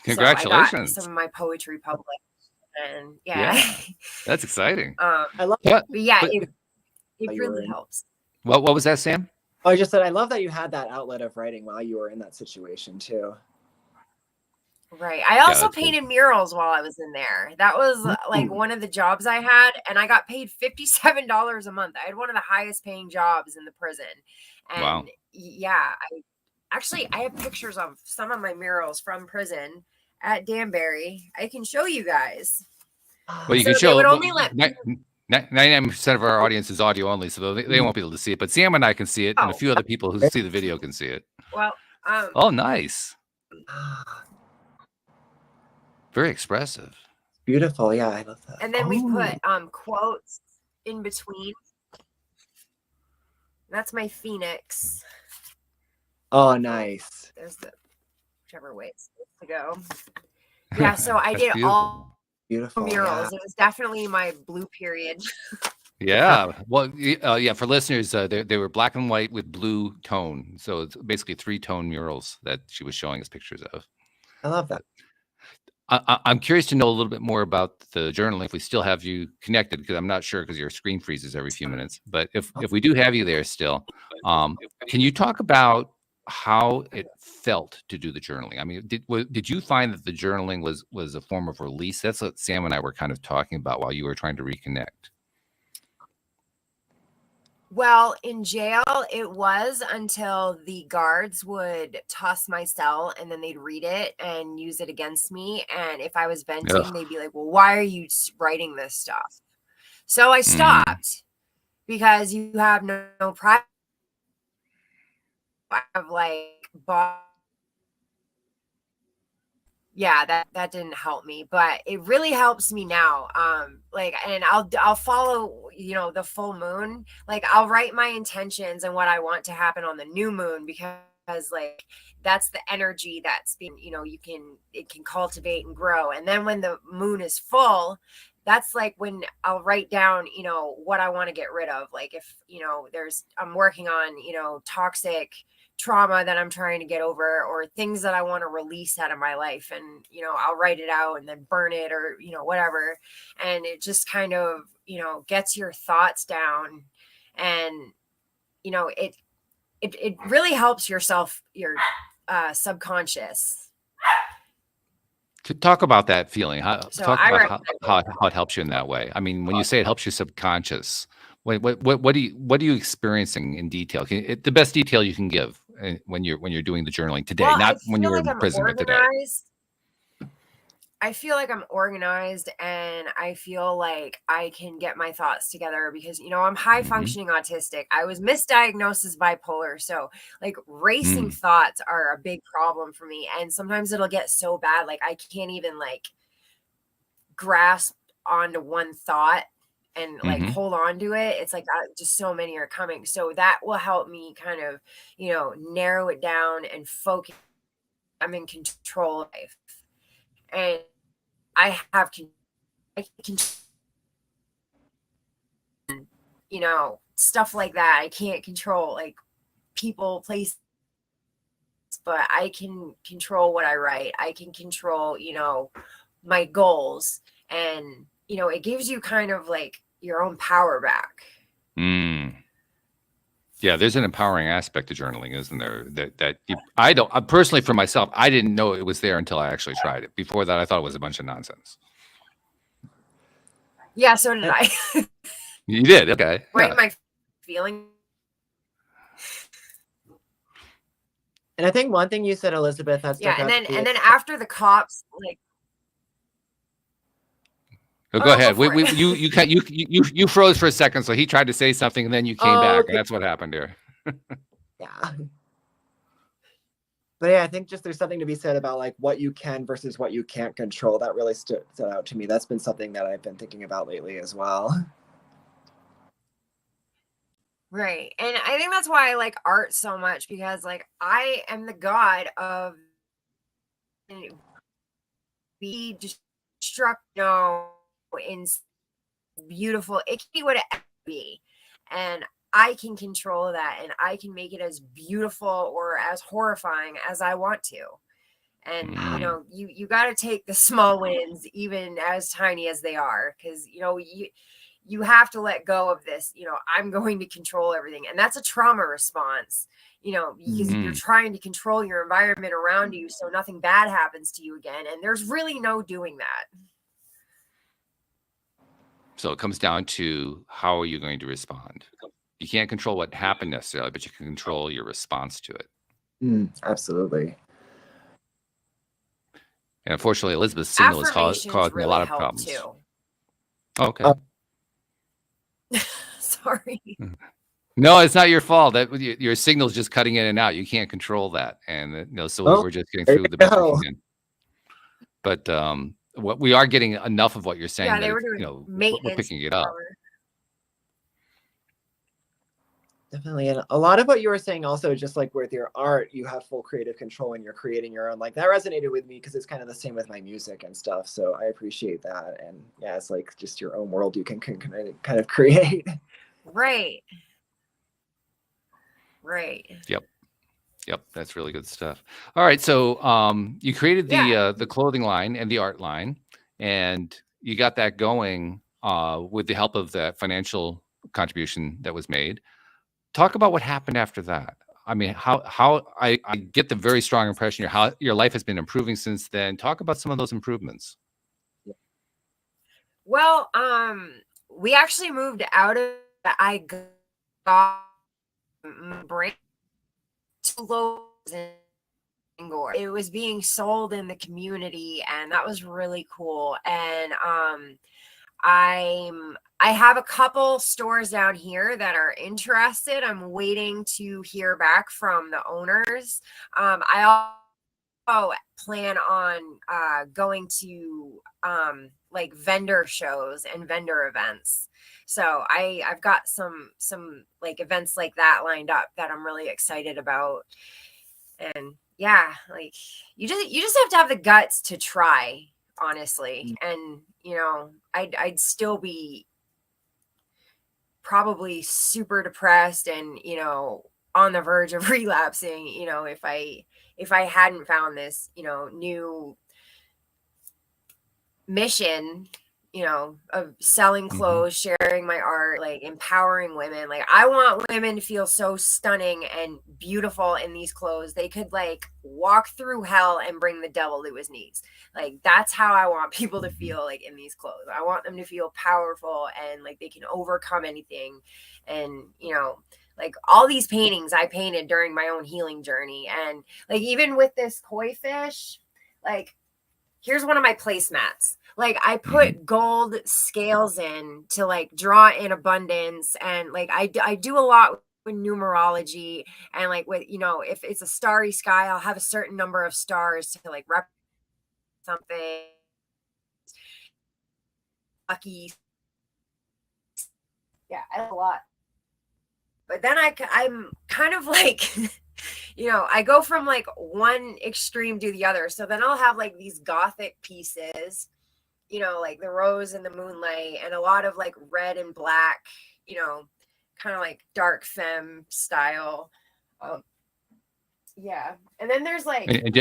Congratulations. So I got some of my poetry published. And yeah. That's exciting. I love but yeah, it really helps. What was that, Sam? Oh, I just said I love that you had that outlet of writing while you were in that situation too. Right. I also painted murals while I was in there. That was like one of the jobs I had, and I got paid $57 a month. I had one of the highest paying jobs in the prison. And yeah, I have pictures of some of my murals from prison at Danbury. I can show you guys. Well, you can show. They would only let 99% of our audience is audio only, so they won't be able to see it. But Sam and I can see it, and a few other people who see the video can see it. Well, oh, nice. Very expressive. Beautiful. Yeah, I love that. And then we put quotes in between. That's my phoenix. Oh, nice. There's the whichever way it's supposed to go. Yeah, so I did all beautiful murals. It was definitely my blue period. Yeah. Well, yeah, for listeners, they were black and white with blue tone. So it's basically 3-tone murals that she was showing us pictures of. I love that. I'm curious to know a little bit more about the journaling, if we still have you connected, because I'm not sure, because your screen freezes every few minutes. But if we do have you there still, can you talk about how it felt to do the journaling? I mean, did you find that the journaling was a form of release? That's what Sam and I were kind of talking about while you were trying to reconnect. Well, in jail, it was until the guards would toss my cell, and then they'd read it and use it against me. And if I was venting, they'd be like, well, why are you writing this stuff? So I stopped because you have no pride. I have like yeah, that didn't help me, but it really helps me now. Like, and I'll follow, you know, the full moon. Like, I'll write my intentions and what I want to happen on the new moon, because like that's the energy that's being, you know, it can cultivate and grow. And then when the moon is full, that's like when I'll write down, you know, what I want to get rid of. Like, if, you know, I'm working on, you know, toxic trauma that I'm trying to get over, or things that I want to release out of my life. And, you know, I'll write it out and then burn it, or, you know, whatever. And it just kind of, you know, gets your thoughts down. And, you know, it really helps your subconscious. To talk about that feeling, how it helps you in that way. I mean, when you say it helps your subconscious, what are you experiencing in detail? The best detail you can give when you're doing the journaling today, not when you were in prison, but today. I feel like I'm organized, and I feel like I can get my thoughts together, because, you know, I'm high functioning autistic. I was misdiagnosed as bipolar. So like racing thoughts are a big problem for me. And sometimes it'll get so bad, like I can't even like grasp onto one thought and like hold on to it. It's like just so many are coming. So that will help me kind of, you know, narrow it down and focus. I'm in control of life. And I can, you know, stuff like that. I can't control like people, places, but I can control what I write. I can control, you know, my goals. And, you know, it gives you kind of like your own power back. Yeah, there's an empowering aspect to journaling, isn't there? I don't personally, for myself, I didn't know it was there until I actually tried it. Before that, I thought it was a bunch of nonsense. Yeah, so did I. You did, okay. Write my feeling. And I think one thing you said, Elizabeth, that's and then after the cops, like. Oh, go ahead. You froze for a second, so he tried to say something, and then you came back, and that's what happened here. Yeah. But yeah, I think just there's something to be said about like what you can versus what you can't control. That really stood out to me. That's been something that I've been thinking about lately as well. Right. And I think that's why I like art so much, because like I am the god of be destruct, you know, in beautiful. It can be what it be. And I can control that, and I can make it as beautiful or as horrifying as I want to. And you know, you got to take the small wins, even as tiny as they are, because you know you have to let go of this, you know, I'm going to control everything. And that's a trauma response, you know, because you're trying to control your environment around you so nothing bad happens to you again. And there's really no doing that. So it comes down to, how are you going to respond? You can't control what happened necessarily, but you can control your response to it. Absolutely. And unfortunately, Elizabeth's signal is causing really a lot of problems. Too. Okay. Sorry. No, it's not your fault. That your signal's just cutting in and out. You can't control that, and you know, so we're just getting through the best we can. But what we are getting enough of what you're saying, yeah, they that were doing, you know, maintenance, we're picking it up. Definitely. And a lot of what you were saying also, just like with your art, you have full creative control and you're creating your own, like that resonated with me because it's kind of the same with my music and stuff. So I appreciate that. And yeah, it's like just your own world you can kind of create. Right. Yep. That's really good stuff. All right. So you created the clothing line and the art line, and you got that going with the help of that financial contribution that was made. Talk about what happened after that. I mean, how I get the very strong impression how your life has been improving since then. Talk about some of those improvements. Well, we actually moved out of. I got break to low in Bangor. It was being sold in the community, and that was really cool. And I have a couple stores down here that are interested. I'm waiting to hear back from the owners. I also plan on going to like vendor shows and vendor events. So I've got some like events like that lined up that I'm really excited about. And yeah, like you just have to have the guts to try, honestly. And you know, I'd still be probably super depressed and, you know, on the verge of relapsing, you know, if I hadn't found this, you know, new mission, you know, of selling clothes, sharing my art, like empowering women. Like I want women to feel so stunning and beautiful in these clothes. They could like walk through hell and bring the devil to his knees. Like that's how I want people to feel like in these clothes. I want them to feel powerful and like they can overcome anything. And, you know, like all these paintings I painted during my own healing journey. And like even with this koi fish, like here's one of my placemats. Like I put gold scales in to like draw in abundance. And like I do a lot with numerology, and like with, you know, if it's a starry sky, I'll have a certain number of stars to like represent something lucky. Yeah, a lot. But then I'm kind of like, I go from like one extreme to the other. So then I'll have like these gothic pieces, like the rose and the moonlight, and a lot of like red and black, kind of like dark femme style. Yeah. And then there's like, and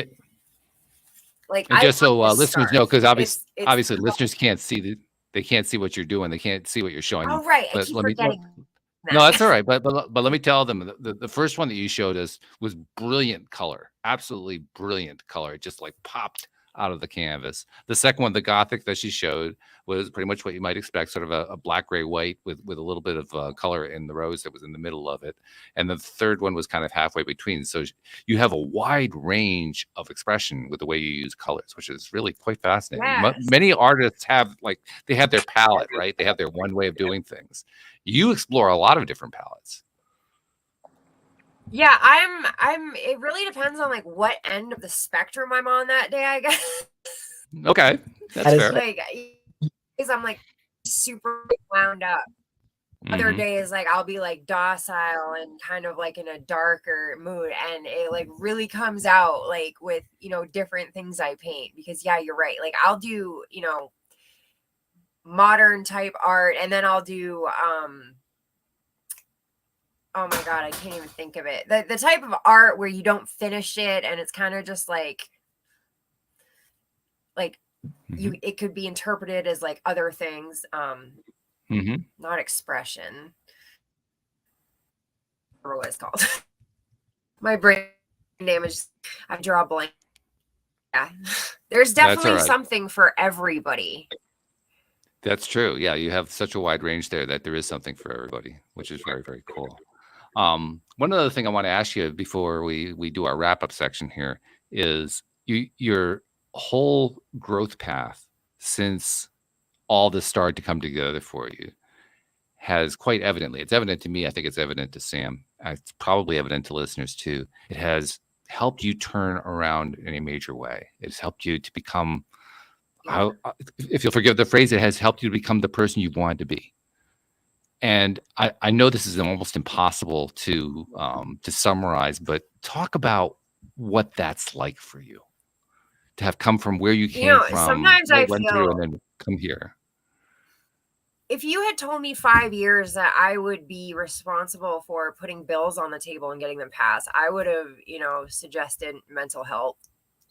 just so listeners know, because it's obviously listeners can't see they can't see what you're doing. They can't see what you're showing. Oh, right. I But keep let me forgetting. no, that's all right. But let me tell them the first one that you showed us was brilliant color, absolutely brilliant color. It just like popped out of the canvas. The second one, the Gothic that she showed, was pretty much what you might expect, sort of a black, gray, white with a little bit of color in the rose that was in the middle of it. And the third one was kind of halfway between. So you have a wide range of expression with the way you use colors, which is really quite fascinating. Yes. Many artists have they have their palette, right? They have their one way of doing things. You explore a lot of different palettes. Yeah, it really depends on like what end of the spectrum I'm on that day, I guess. Okay, that's fair. Like, because I'm like super wound up. Other days, like I'll be like docile and kind of like in a darker mood, and it like really comes out like with different things I paint. Because yeah, you're right. Like I'll do modern type art, and then I'll do oh my god, I can't even think of it. The type of art where you don't finish it and it's kind of just like it could be interpreted as like other things, not expression. I don't know what it's called. My brain damage. I draw a blank. Yeah, there's definitely something for everybody. That's true. Yeah, you have such a wide range there that there is something for everybody, which is very, very cool. One other thing I want to ask you before we do our wrap up section here is your whole growth path since all this started to come together for you has quite evidently, it's evident to me, I think it's evident to Sam, it's probably evident to listeners too, it has helped you turn around in a major way. It's helped you to become, if you'll forgive the phrase, it has helped you to become the person you wanted to be. And I know this is almost impossible to summarize, but talk about what that's like for you to have come from where you came from. Sometimes I went feel through and then come here. If you had told me 5 years that I would be responsible for putting bills on the table and getting them passed, I would have, suggested mental health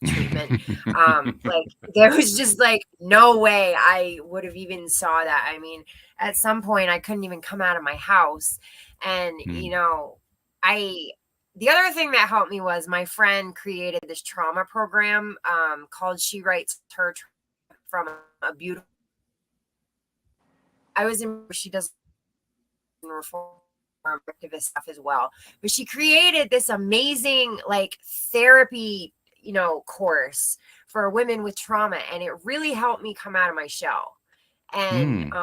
treatment. Like there was just like no way I would have even saw that. I mean, at some point I couldn't even come out of my house. And, the other thing that helped me was my friend created this trauma program called She Writes Her from a Beautiful. I was in, she does reform activist stuff as well, but she created this amazing like therapy, course for women with trauma. And it really helped me come out of my shell. And,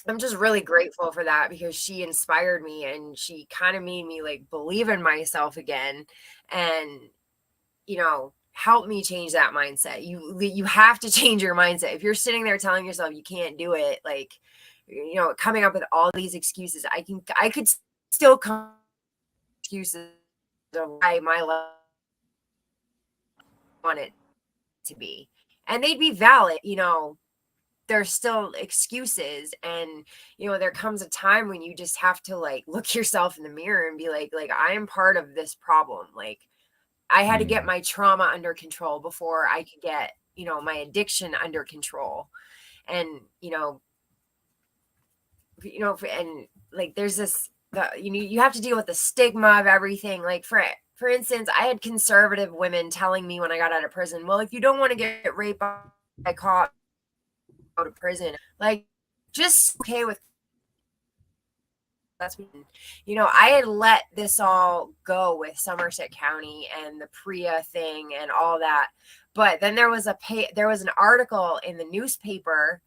I'm just really grateful for that because she inspired me and she kind of made me like believe in myself again and, help me change that mindset. You have to change your mindset. If you're sitting there telling yourself you can't do it, like, coming up with all these excuses, I could still come excuses of why my life want it to be. And they'd be valid, there's still excuses. And, there comes a time when you just have to like look yourself in the mirror and be like, I am part of this problem. Like, I had to get my trauma under control before I could get, my addiction under control. And, and like, there's this, you have to deal with the stigma of everything. Like for instance, I had conservative women telling me when I got out of prison, well, if you don't want to get raped by cop, go to prison. Like, just okay with that's I had let this all go with Somerset County and the PREA thing and all that. But then there was an article in the newspaper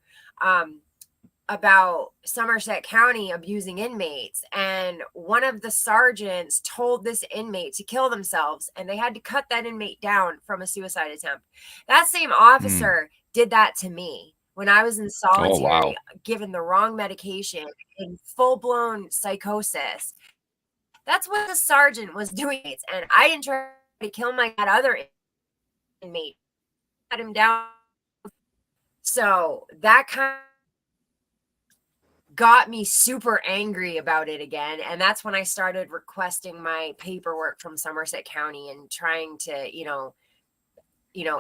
about Somerset County abusing inmates, and one of the sergeants told this inmate to kill themselves, and they had to cut that inmate down from a suicide attempt. That same officer did that to me when I was in Oh, solitary, wow. given the wrong medication in full-blown psychosis. That's what the sergeant was doing. And I didn't try to kill that other inmate. Cut him down. So that kind of got me super angry about it again. And that's when I started requesting my paperwork from Somerset County and trying to,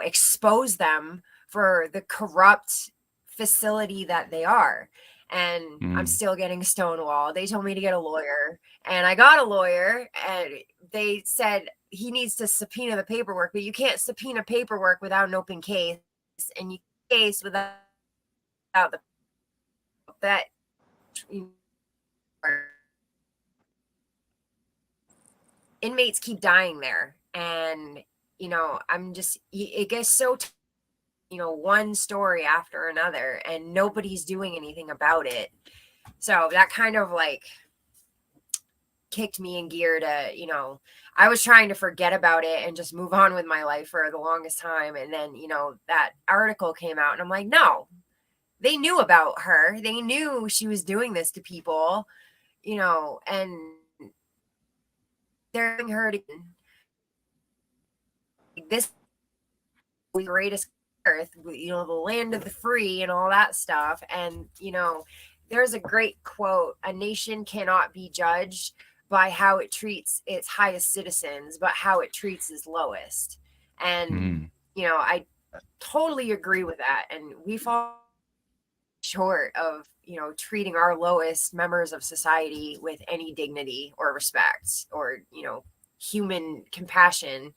expose them for the corrupt facility that they are. And I'm still getting stonewalled. They told me to get a lawyer, and I got a lawyer, and they said he needs to subpoena the paperwork, but you can't subpoena paperwork without an open case, and you case without the that inmates keep dying there. And I'm just, it gets so one story after another, and nobody's doing anything about it. So that kind of like kicked me in gear to, I was trying to forget about it and just move on with my life for the longest time. And then, that article came out, and I'm like, no, they knew about her. They knew she was doing this to people, and they're doing her to this the greatest earth, the land of the free and all that stuff. And, there's a great quote: a nation cannot be judged by how it treats its highest citizens, but how it treats its lowest. And, I totally agree with that. And we fall short of, treating our lowest members of society with any dignity or respect or, human compassion.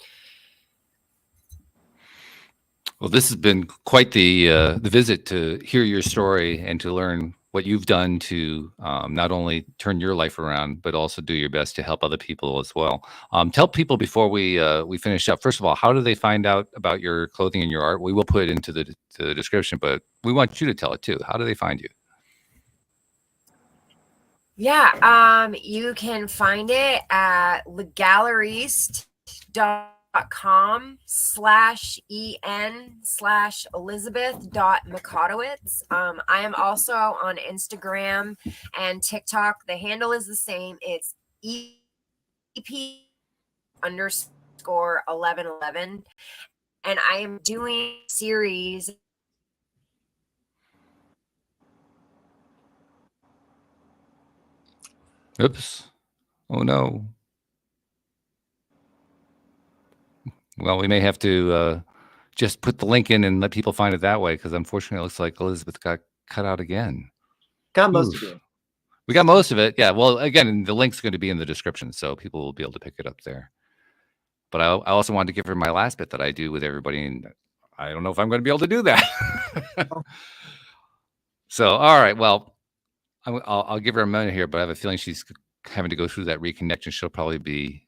Well, this has been quite the visit to hear your story and to learn what you've done to not only turn your life around, but also do your best to help other people as well. Tell people before we finish up, first of all, how do they find out about your clothing and your art? We will put it into the description, but we want you to tell it too. How do they find you? Yeah, you can find it at legalleryst.com/en/Elizabeth.Mikotowicz. I am also on Instagram and TikTok. The handle is the same. It's EP_1111. And I am doing a series. Oops. Oh, no. Well, we may have to just put the link in and let people find it that way, because unfortunately it looks like Elizabeth got cut out again. Got most of it. We got most of it. Yeah. Well, again, the link's going to be in the description, so people will be able to pick it up there. But I also wanted to give her my last bit that I do with everybody, and I don't know if I'm going to be able to do that. So, all right. Well, I'll give her a minute here, but I have a feeling she's having to go through that reconnection. She'll probably be,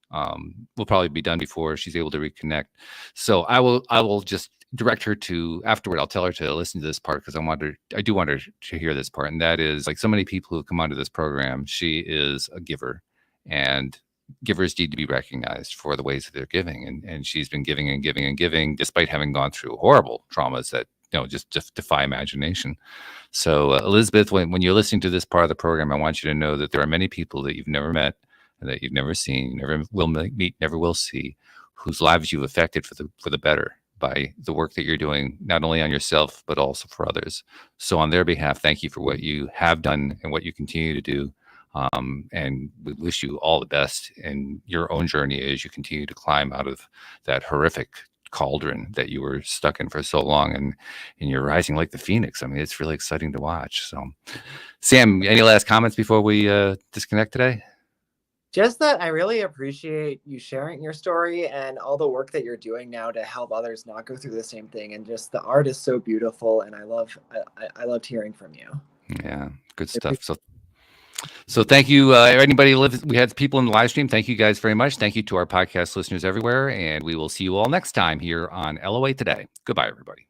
will probably be done before she's able to reconnect. So I will just direct her to afterward. I'll tell her to listen to this part, because I do want her to hear this part. And that is, like so many people who come onto this program, she is a giver, and givers need to be recognized for the ways that they're giving. And she's been giving and giving and giving, despite having gone through horrible traumas that, just defy imagination. So Elizabeth, when you're listening to this part of the program, I want you to know that there are many people that you've never met, and that you've never seen, never will meet, never will see, whose lives you've affected for the better by the work that you're doing, not only on yourself, but also for others. So on their behalf, thank you for what you have done and what you continue to do. And we wish you all the best in your own journey as you continue to climb out of that horrific cauldron that you were stuck in for so long, and you're rising like the phoenix. I mean, it's really exciting to watch. So, Sam, any last comments before we disconnect today? Just that I really appreciate you sharing your story and all the work that you're doing now to help others not go through the same thing. And just the art is so beautiful, and I loved hearing from you. Yeah, good stuff. So thank you, anybody. We had people in the live stream. Thank you guys very much. Thank you to our podcast listeners everywhere, and we will see you all next time here on LOA Today. Goodbye, everybody.